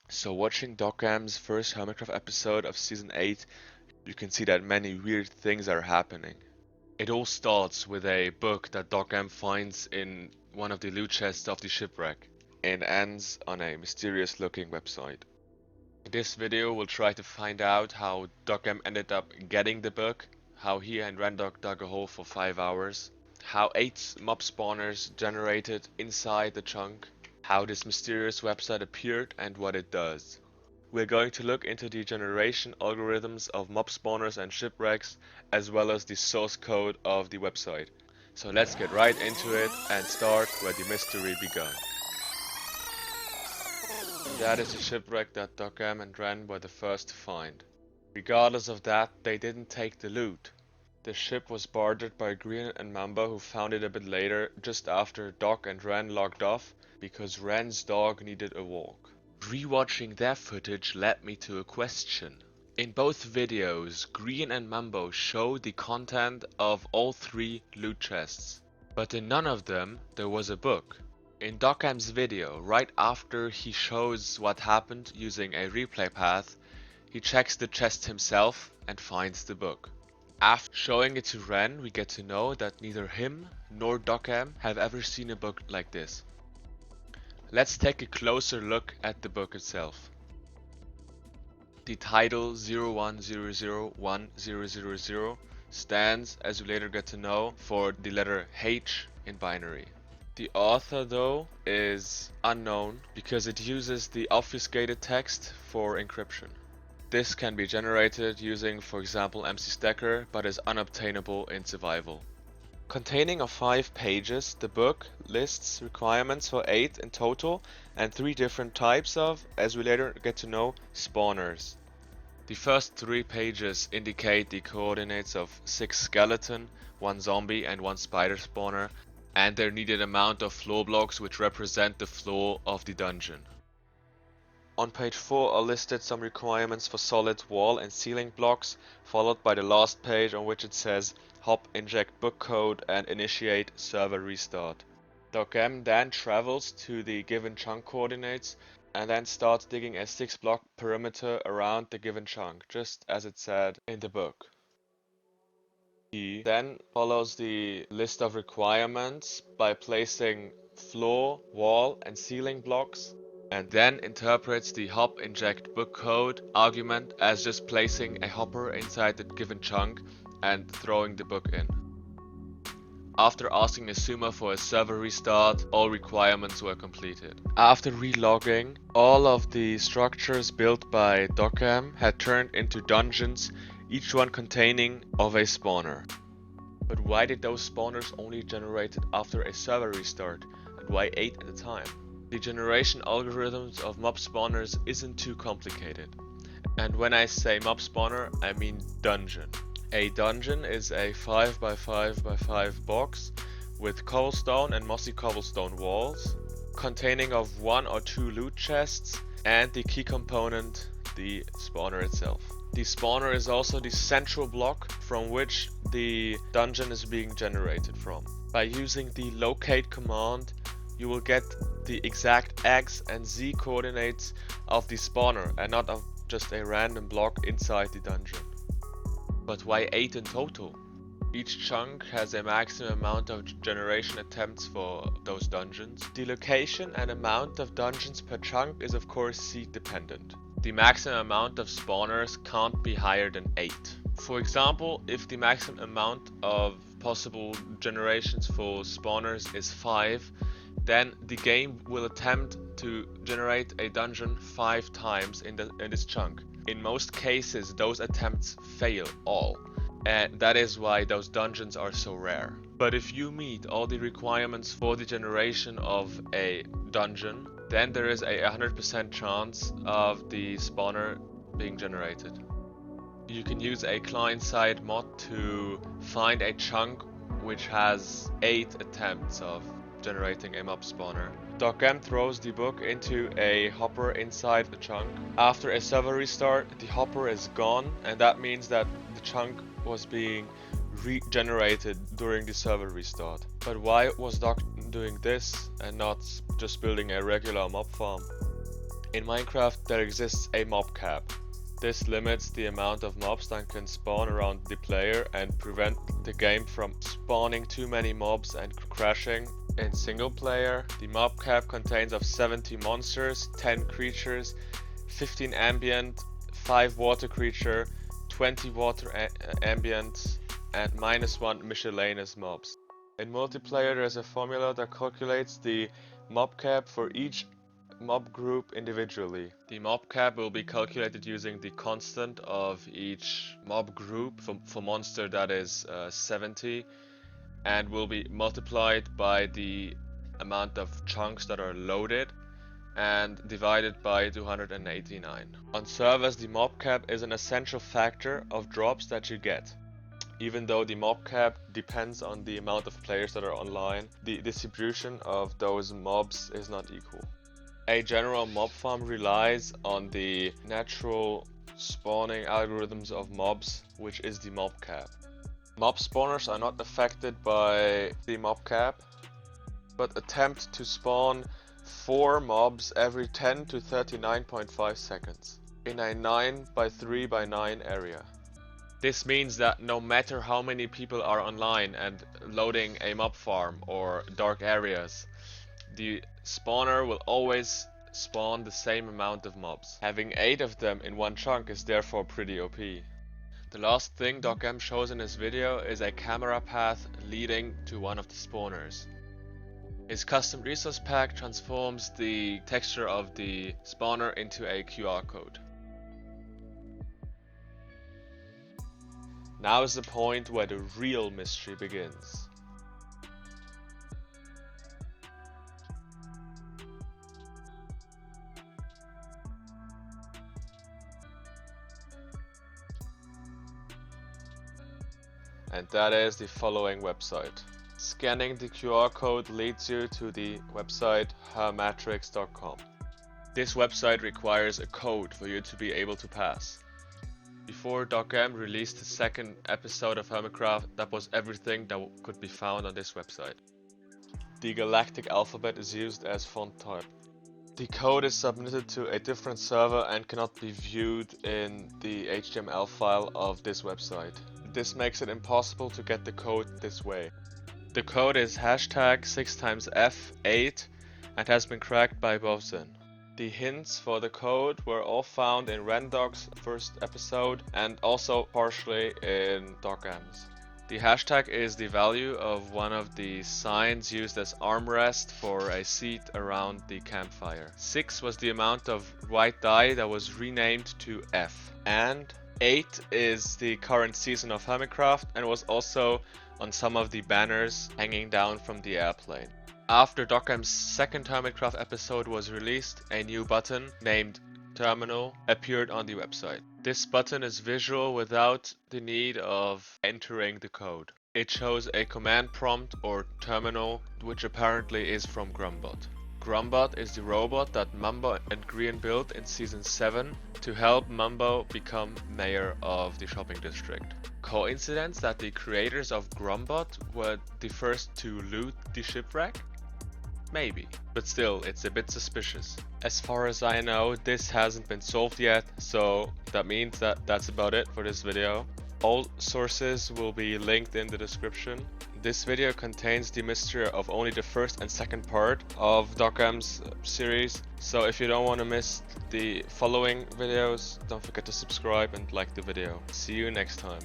So watching Docm's first Hermitcraft episode of Season 8, you can see that many weird things are happening. It all starts with a book that Docm finds in one of the loot chests of the shipwreck, and ends on a mysterious looking website. In this video we'll try to find out how Docm ended up getting the book, how he and Rendog dug a hole for 5 hours, how 8 mob spawners generated inside the chunk, how this mysterious website appeared and what it does. We're going to look into the generation algorithms of mob spawners and shipwrecks, as well as the source code of the website. So let's get right into it and start where the mystery began. That is the shipwreck that Docm and Ren were the first to find. Regardless of that, they didn't take the loot. The ship was bartered by Green and Mamba, who found it a bit later, just after Doc and Ren logged off, because Ren's dog needed a walk. Rewatching their footage led me to a question. In both videos, Green and Mambo show the content of all 3 loot chests, but in none of them there was a book. In Docm's video, right after he shows what happened using a replay path, he checks the chest himself and finds the book. After showing it to Ren, we get to know that neither him nor Docm have ever seen a book like this. Let's take a closer look at the book itself. The title 01001000 stands, as we later get to know, for the letter H in binary. The author, though, is unknown because it uses the obfuscated text for encryption. This can be generated using, for example, MC Stacker, but is unobtainable in survival. Containing of 5 pages, the book lists requirements for 8 in total and 3 different types of, as we later get to know, spawners. The first 3 pages indicate the coordinates of 6 skeleton, 1 zombie and 1 spider spawner, and their needed amount of floor blocks which represent the floor of the dungeon. On page 4 are listed some requirements for solid wall and ceiling blocks, followed by the last page on which it says hop, inject book code and initiate server restart. Docm then travels to the given chunk coordinates and then starts digging a 6-block perimeter around the given chunk, just as it said in the book. He then follows the list of requirements by placing floor, wall and ceiling blocks, and then interprets the hop inject book code argument as just placing a hopper inside the given chunk and throwing the book in. After asking Asuma for a server restart, all requirements were completed. After relogging, all of the structures built by Docm had turned into dungeons, each one containing of a spawner. But why did those spawners only generated after a server restart, and why 8 at a time? The generation algorithms of mob spawners isn't too complicated. And when I say mob spawner, I mean dungeon. A dungeon is a 5x5x5 box with cobblestone and mossy cobblestone walls, containing of 1 or 2 loot chests, and the key component, the spawner itself. The spawner is also the central block from which the dungeon is being generated from. By using the locate command, you will get the exact X and Z coordinates of the spawner and not of just a random block inside the dungeon. But why 8 in total? Each chunk has a maximum amount of generation attempts for those dungeons. The location and amount of dungeons per chunk is of course seed dependent. The maximum amount of spawners can't be higher than 8. For example, if the maximum amount of possible generations for spawners is 5, then the game will attempt to generate a dungeon 5 times in this chunk. In most cases, those attempts fail all, and that is why those dungeons are so rare. But if you meet all the requirements for the generation of a dungeon, then there is a 100% chance of the spawner being generated. You can use a client-side mod to find a chunk which has 8 attempts of generating a mob spawner. Docm throws the book into a hopper inside the chunk. After a server restart, the hopper is gone, and that means that the chunk was being regenerated during the server restart. But why was Docm doing this and not just building a regular mob farm? In Minecraft there exists a mob cap. This limits the amount of mobs that can spawn around the player and prevent the game from spawning too many mobs and crashing. In single player, the mob cap contains of 70 monsters, 10 creatures, 15 ambient, 5 water creature, 20 water ambient, and -1 miscellaneous mobs. In multiplayer there is a formula that calculates the mob cap for each mob group individually. The mob cap will be calculated using the constant of each mob group for monster, that is 70, and will be multiplied by the amount of chunks that are loaded and divided by 289. On servers, the mob cap is an essential factor of drops that you get. Even though the mob cap depends on the amount of players that are online, the distribution of those mobs is not equal. A general mob farm relies on the natural spawning algorithms of mobs, which is the mob cap. Mob spawners are not affected by the mob cap, but attempt to spawn 4 mobs every 10 to 39.5 seconds in a 9x3x9 area. This means that no matter how many people are online and loading a mob farm or dark areas, the spawner will always spawn the same amount of mobs. Having 8 of them in one chunk is therefore pretty OP. The last thing Docm shows in his video is a camera path leading to one of the spawners. His custom resource pack transforms the texture of the spawner into a QR code. Now is the point where the real mystery begins. And that is the following website. Scanning the QR code leads you to the website HERMATRIX.com. This website requires a code for you to be able to pass. Before Docm released the second episode of Hermitcraft, that was everything that could be found on this website. The galactic alphabet is used as font type. The code is submitted to a different server and cannot be viewed in the HTML file of this website. This makes it impossible to get the code this way. The code is hashtag 6xF8 and has been cracked by Bovsin. The hints for the code were all found in Rendog's first episode and also partially in Docm's. The hashtag is the value of one of the signs used as armrest for a seat around the campfire. 6 was the amount of white dye that was renamed to F. And 8 is the current season of Hermitcraft and was also on some of the banners hanging down from the airplane. After Docm's second Hermitcraft episode was released, a new button named Terminal appeared on the website. This button is visual without the need of entering the code. It shows a command prompt or terminal, which apparently is from Grumbot. Grumbot is the robot that Mumbo and Grian built in Season 7 to help Mumbo become mayor of the shopping district. Coincidence that the creators of Grumbot were the first to loot the shipwreck? Maybe, but still, it's a bit suspicious. As far as I know, this hasn't been solved yet, so that means that that's about it for this video. All sources will be linked in the description. This video contains the mystery of only the first and second part of Docm's series, so if you don't want to miss the following videos, don't forget to subscribe and like the video. See you next time.